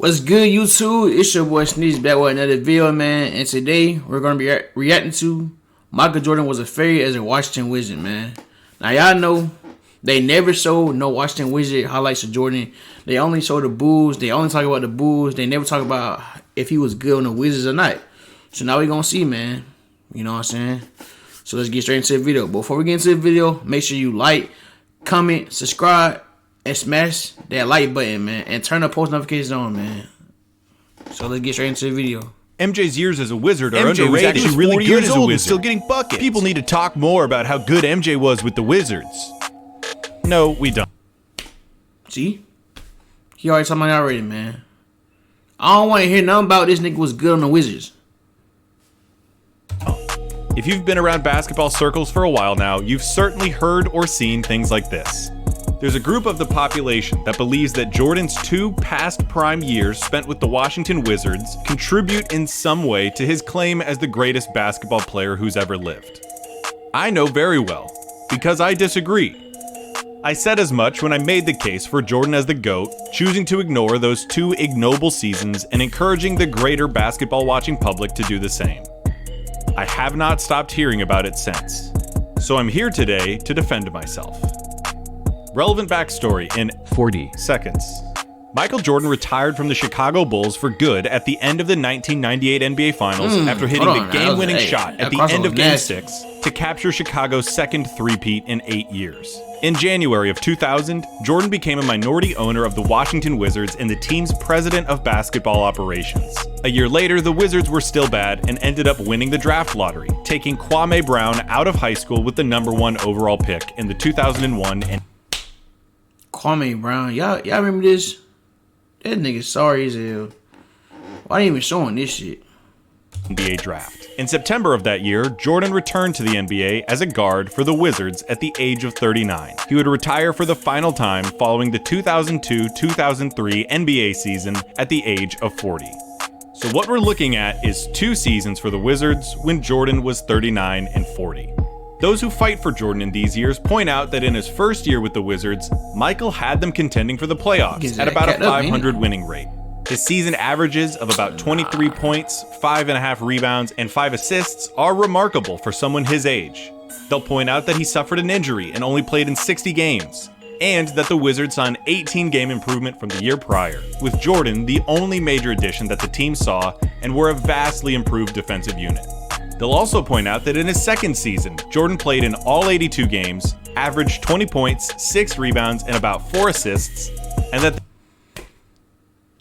What's good, YouTube? It's your boy Sneeze back with another video, man. And today we're gonna be reacting to Michael Jordan was a fairy as a Washington Wizard, man. Now y'all know they never showed no Washington Wizard highlights of Jordan. They only show the Bulls. They only talk about the Bulls. They never talk about if he was good on the Wizards or not. So now we're gonna see, man. You know what I'm saying? So let's get straight into the video. Before we get into the video, make sure you like, comment, subscribe, and smash that like button, man, and turn the post notifications on, man. So let's get straight into the video. MJ's years as a Wizard are MJ was underrated. actually really good as a Wizard. Still getting buckets. People need to talk more about how good MJ was with the Wizards. No, we don't. See? He already talking about it already, man. I don't want to hear nothing about this nigga was good on the Wizards. If you've been around basketball circles for a while now, you've certainly heard or seen things like this. There's a group of the population that believes that Jordan's 2 past prime years spent with the Washington Wizards contribute in some way to his claim as the greatest basketball player who's ever lived. I know very well, because I disagree. I said as much when I made the case for Jordan as the GOAT, choosing to ignore those 2 ignoble seasons and encouraging the greater basketball watching public to do the same. I have not stopped hearing about it since, so I'm here today to defend myself. Relevant backstory in 40 seconds. Michael Jordan retired from the Chicago Bulls for good at the end of the 1998 NBA Finals after hitting the game-winning shot at the end of Game 6 to capture Chicago's second three-peat in 8 years. In January of 2000, Jordan became a minority owner of the Washington Wizards and the team's president of basketball operations. A year later, the Wizards were still bad and ended up winning the draft lottery, taking Kwame Brown out of high school with the #1 overall pick in the 2001 and Kwame Brown, y'all remember this? That nigga sorry as hell. Why ain't even showing this shit? NBA draft. In September of that year, Jordan returned to the NBA as a guard for the Wizards at the age of 39. He would retire for the final time following the 2002-2003 NBA season at the age of 40. So what we're looking at is 2 seasons for the Wizards when Jordan was 39 and 40. Those who fight for Jordan in these years point out that in his first year with the Wizards, Michael had them contending for the playoffs at about a 500 winning rate. His season averages of about 23 points, 5.5 rebounds, and 5 assists are remarkable for someone his age. They'll point out that he suffered an injury and only played in 60 games, and that the Wizards saw an 18-game improvement from the year prior, with Jordan the only major addition that the team saw and were a vastly improved defensive unit. They'll also point out that in his second season, Jordan played in all 82 games, averaged 20 points, 6 rebounds, and about 4 assists, and that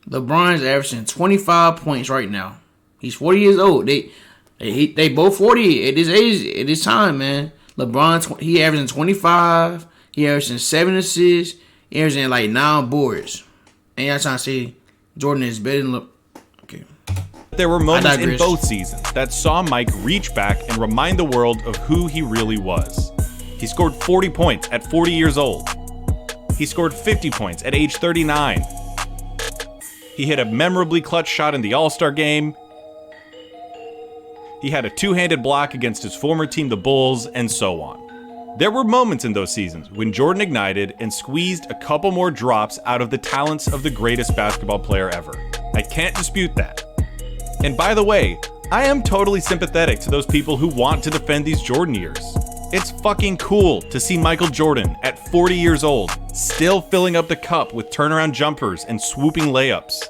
LeBron's averaging 25 points right now. He's 40 years old. They both 40 at this age, at this time, man. LeBron, he averaging 25. He averaging 7 assists. He averaging like 9 boards. And y'all trying to say Jordan is better than okay. There were moments in both seasons that saw Mike reach back and remind the world of who he really was. He scored 40 points at 40 years old. He scored 50 points at age 39. He hit a memorably clutch shot in the All-Star game. He had a 2-handed block against his former team, the Bulls, and so on. There were moments in those seasons when Jordan ignited and squeezed a couple more drops out of the talents of the greatest basketball player ever. I can't dispute that. And by the way, I am totally sympathetic to those people who want to defend these Jordan years. It's fucking cool to see Michael Jordan at 40 years old, still filling up the cup with turnaround jumpers and swooping layups.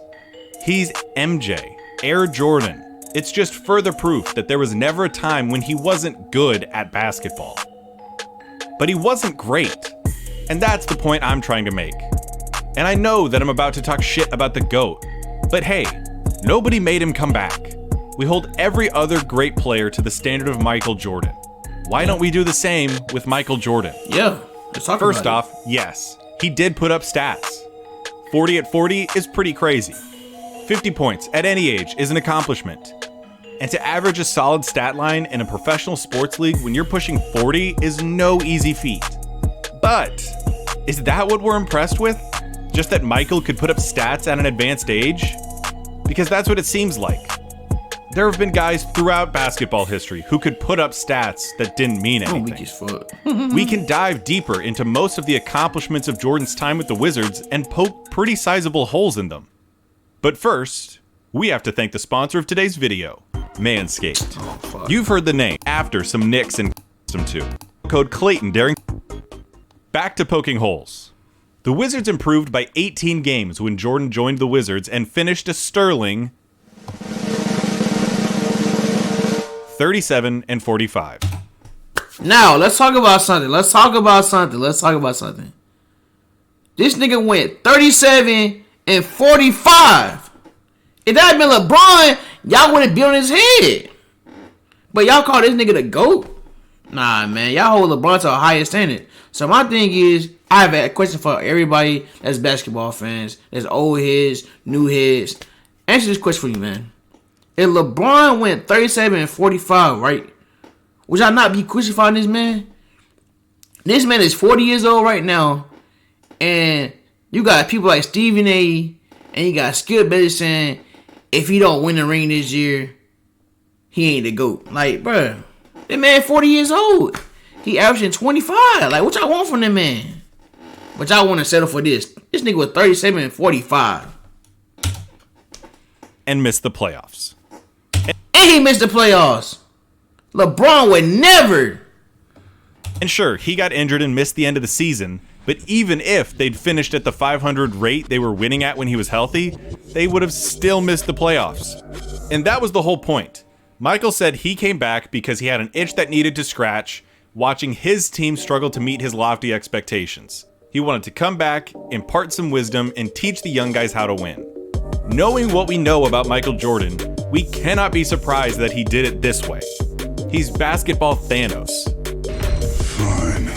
He's MJ, Air Jordan. It's just further proof that there was never a time when he wasn't good at basketball. But he wasn't great. And that's the point I'm trying to make. And I know that I'm about to talk shit about the GOAT, but hey, nobody made him come back. We hold every other great player to the standard of Michael Jordan. Why don't we do the same with Michael Jordan? Yeah, let's talk First about off, yes, he did put up stats. 40 at 40 is pretty crazy. 50 points at any age is an accomplishment. And to average a solid stat line in a professional sports league when you're pushing 40 is no easy feat. But is that what we're impressed with? Just that Michael could put up stats at an advanced age? Because that's what it seems like. There have been guys throughout basketball history who could put up stats that didn't mean anything. weak as fuck. We can dive deeper into most of the accomplishments of Jordan's time with the Wizards and poke pretty sizable holes in them. But first, we have to thank the sponsor of today's video, Manscaped. You've heard the name after some nicks and some too. Code Clayton during. Back to poking holes. The Wizards improved by 18 games when Jordan joined the Wizards and finished a sterling 37-45. Now, let's talk about something. This nigga went 37-45. If that had been LeBron, y'all would have been on his head. But y'all call this nigga the GOAT? Nah, man. Y'all hold LeBron to a higher standard. So my thing is, I have a question for everybody that's basketball fans. That's old heads, new heads. Answer this question for you, man. If LeBron went 37-45, right? Would y'all not be crucifying this man? This man is 40 years old right now. And you got people like Stephen A. And you got Skip Bayless saying, if he don't win the ring this year, he ain't the GOAT. Like, bruh, that man 40 years old. He averaging 25. Like, what y'all want from that man? But y'all want to settle for this. This nigga was 37-45. And missed the playoffs. And he missed the playoffs. LeBron would never. And sure, he got injured and missed the end of the season. But even if they'd finished at the 500 rate they were winning at when he was healthy, they would have still missed the playoffs. And that was the whole point. Michael said he came back because he had an itch that needed to scratch, watching his team struggle to meet his lofty expectations. He wanted to come back, impart some wisdom, and teach the young guys how to win. Knowing what we know about Michael Jordan, we cannot be surprised that he did it this way. He's basketball Thanos. Fine.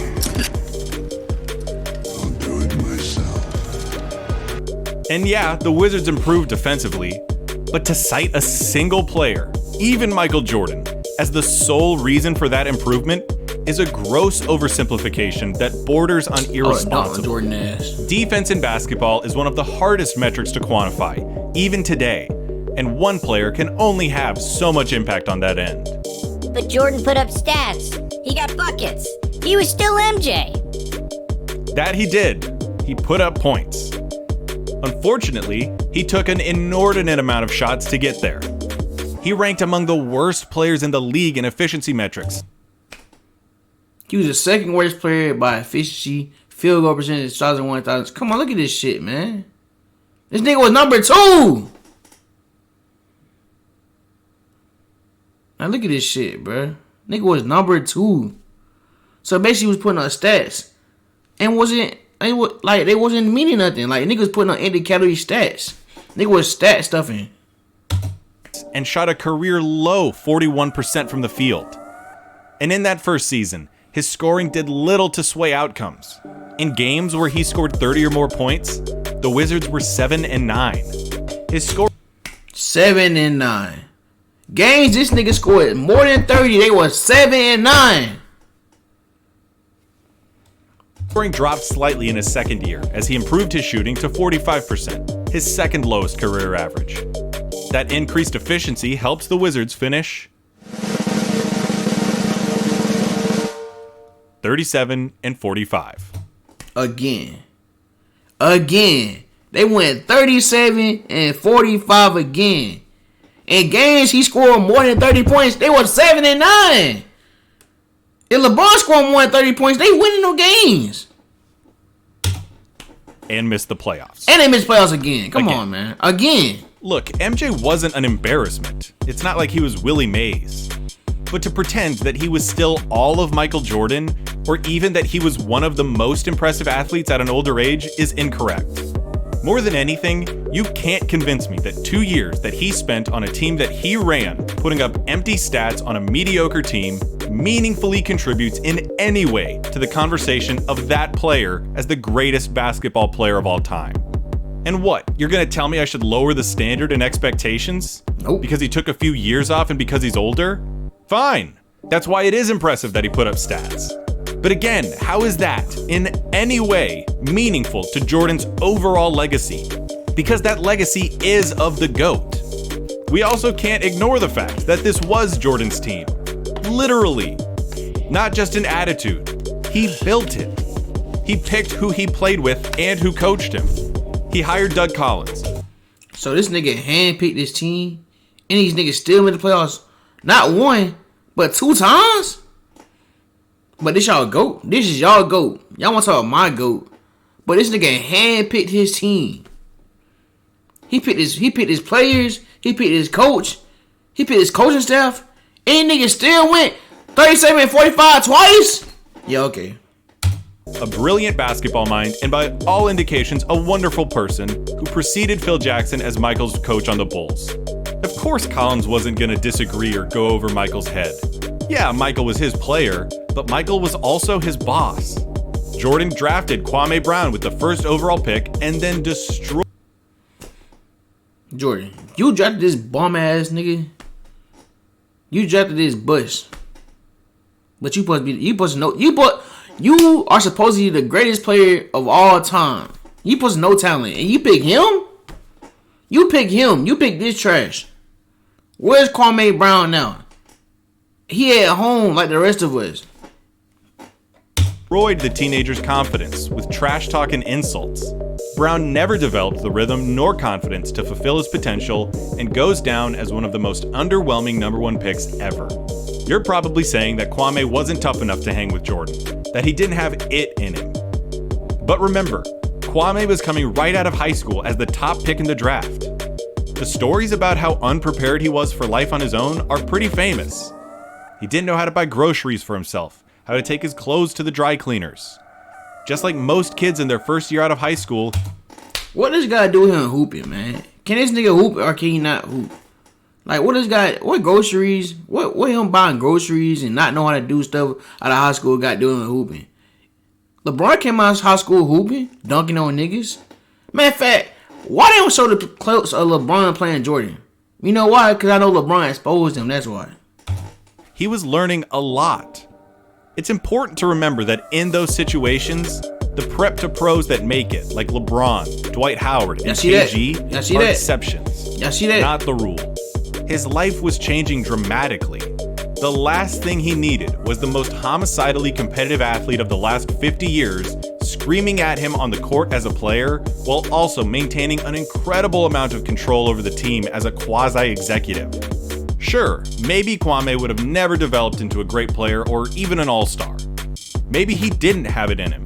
I'll do it myself. And yeah, the Wizards improved defensively, but to cite a single player, even Michael Jordan, as the sole reason for that improvement is a gross oversimplification that borders on irresponsible. Jordan ass. Defense in basketball is one of the hardest metrics to quantify, even today, and one player can only have so much impact on that end. But Jordan put up stats. He got buckets. He was still MJ. That he did. He put up points. Unfortunately, he took an inordinate amount of shots to get there. He ranked among the worst players in the league in efficiency metrics. He was the second worst player by efficiency, field goal percentage, 2001. Come on, look at this shit, man. This nigga was number 2. Now look at this shit, bro. Nigga was number 2. So basically, he was putting on stats, and they wasn't meaning nothing. Like nigga was putting on empty calorie stats. Nigga was stat stuffing. And shot a career low 41% from the field. And in that first season, his scoring did little to sway outcomes. In games where he scored 30 or more points, the Wizards were 7-9. His score 7-9. Games this nigga scored more than 30, they were 7-9. scoring dropped slightly in his second year as he improved his shooting to 45%, his second lowest career average. That increased efficiency helped the Wizards finish 37-45. Again. They went 37-45 again. In games he scored more than 30 points, they were 7-9. If LeBron scored more than 30 points, they winning no games. And missed the playoffs. And they missed playoffs again. Come on, man. Again. Look, MJ wasn't an embarrassment. It's not like he was Willie Mays. But to pretend that he was still all of Michael Jordan, or even that he was one of the most impressive athletes at an older age, is incorrect. More than anything, you can't convince me that 2 years that he spent on a team that he ran, putting up empty stats on a mediocre team, meaningfully contributes in any way to the conversation of that player as the greatest basketball player of all time. And what, you're gonna tell me I should lower the standard and expectations? Nope. Because he took a few years off and because he's older? Fine. That's why it is impressive that he put up stats. But again, how is that in any way meaningful to Jordan's overall legacy? Because that legacy is of the GOAT. We also can't ignore the fact that this was Jordan's team. Literally. Not just an attitude. He built it. He picked who he played with and who coached him. He hired Doug Collins. So this nigga handpicked this team, and these niggas still in the playoffs. Not one, but 2 times. But this y'all GOAT. This is y'all GOAT. Y'all want to talk about my GOAT. But this nigga handpicked his team. He picked his players. He picked his coach. He picked his coaching staff. And nigga still went 37-45 twice. Yeah, okay. A brilliant basketball mind, and by all indications, a wonderful person who preceded Phil Jackson as Michael's coach on the Bulls. Of course, Collins wasn't going to disagree or go over Michael's head. Yeah, Michael was his player, but Michael was also his boss. Jordan drafted Kwame Brown with the first overall pick and then destroyed. Jordan, you drafted this bum ass nigga. You drafted this Bush. But you supposed to know. You are supposed to be the greatest player of all time. You supposed to know talent, and you pick him. You pick him. You pick this trash. Where's Kwame Brown now? He at home like the rest of us. Destroyed the teenager's confidence with trash talk and insults. Brown never developed the rhythm nor confidence to fulfill his potential and goes down as one of the most underwhelming number 1 picks ever. You're probably saying that Kwame wasn't tough enough to hang with Jordan, that he didn't have it in him. But remember, Kwame was coming right out of high school as the top pick in the draft. The stories about how unprepared he was for life on his own are pretty famous. He didn't know how to buy groceries for himself, how to take his clothes to the dry cleaners. Just like most kids in their first year out of high school. What does guy do here hooping, man? Can this nigga hoop or can he not hoop? Like, what groceries, what him buying groceries and not know how to do stuff out of high school got doing with hooping? LeBron came out of high school hooping, dunking on niggas. Matter of fact, why they don't show the clips of LeBron playing Jordan? You know why? Because I know LeBron exposed him, that's why. He was learning a lot. It's important to remember that in those situations, the prep to pros that make it, like LeBron, Dwight Howard, and KG, are exceptions. Y'all see that? Not the rule. His life was changing dramatically. The last thing he needed was the most homicidally competitive athlete of the last 50 years screaming at him on the court as a player, while also maintaining an incredible amount of control over the team as a quasi-executive. Sure, maybe Kwame would have never developed into a great player or even an all-star. Maybe he didn't have it in him.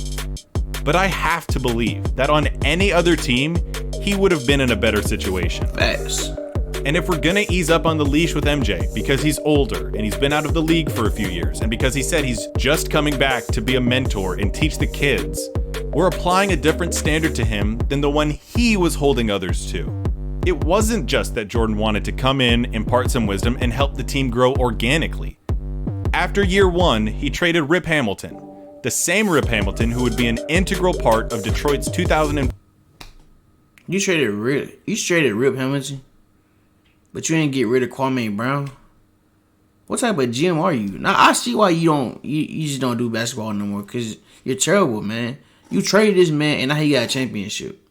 But I have to believe that on any other team, he would have been in a better situation. Facts. And if we're gonna ease up on the leash with MJ because he's older and he's been out of the league for a few years and because he said he's just coming back to be a mentor and teach the kids, we're applying a different standard to him than the one he was holding others to. It wasn't just that Jordan wanted to come in, impart some wisdom, and help the team grow organically. After year 1, he traded Rip Hamilton, the same Rip Hamilton who would be an integral part of Detroit's 2000. You traded Rip Hamilton, but you didn't get rid of Kwame Brown. What type of GM are you? Now I see why you just don't do basketball no more, because you're terrible, man. You traded this man and now he got a championship.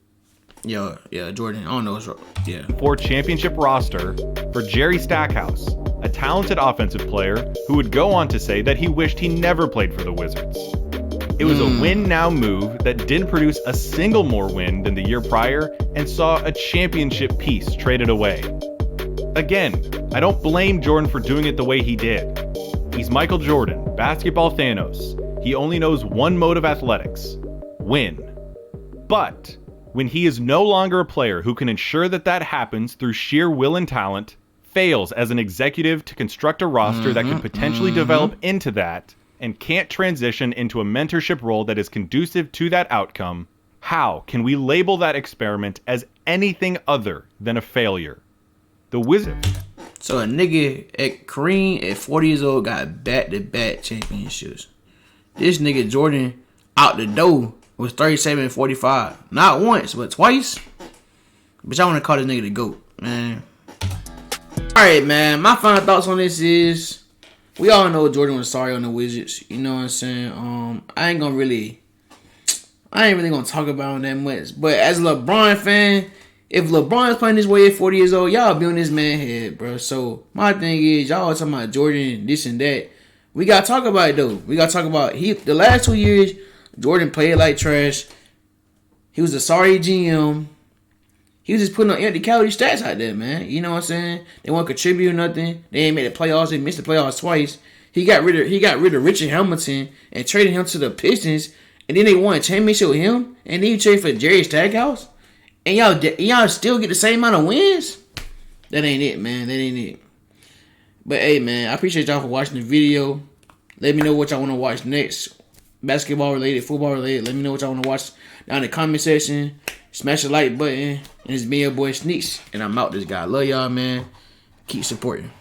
Yeah, Jordan, I don't know what's wrong. Yeah. For championship roster for Jerry Stackhouse, a talented offensive player who would go on to say that he wished he never played for the Wizards. It was a win-now move that didn't produce a single more win than the year prior and saw a championship piece traded away. Again, I don't blame Jordan for doing it the way he did. He's Michael Jordan, basketball Thanos. He only knows one mode of athletics: win. But when he is no longer a player who can ensure that that happens through sheer will and talent, fails as an executive to construct a roster that could potentially develop into that, and can't transition into a mentorship role that is conducive to that outcome, how can we label that experiment as anything other than a failure? The Wizards. So a nigga at Kareem at 40 years old got back-to-back championships. This nigga Jordan out the door was 37-45. Not once, but twice. But y'all want to call this nigga the GOAT, man. Alright, man. My final thoughts on this is, we all know Jordan was sorry on the Wizards. You know what I'm saying? I ain't really gonna talk about him that much. But as a LeBron fan, if LeBron's playing this way at 40 years old, y'all be on this man head, bro. So my thing is, y'all talking about Jordan, this and that. We gotta talk about it though. We gotta talk about the last 2 years, Jordan played like trash. He was a sorry GM. He was just putting on empty calorie stats out there, man. You know what I'm saying? They won't contribute nothing. They ain't made the playoffs. They missed the playoffs twice. He got rid of Richard Hamilton and traded him to the Pistons, and then they won a championship with him. And then you trade for Jerry Stackhouse, and y'all still get the same amount of wins. That ain't it, man. That ain't it. But hey, man, I appreciate y'all for watching the video. Let me know what y'all want to watch next. Basketball related, football related. Let me know what y'all want to watch down in the comment section. Smash the like button. And it's me, your boy Sneaks. And I'm out this guy. Love y'all, man. Keep supporting.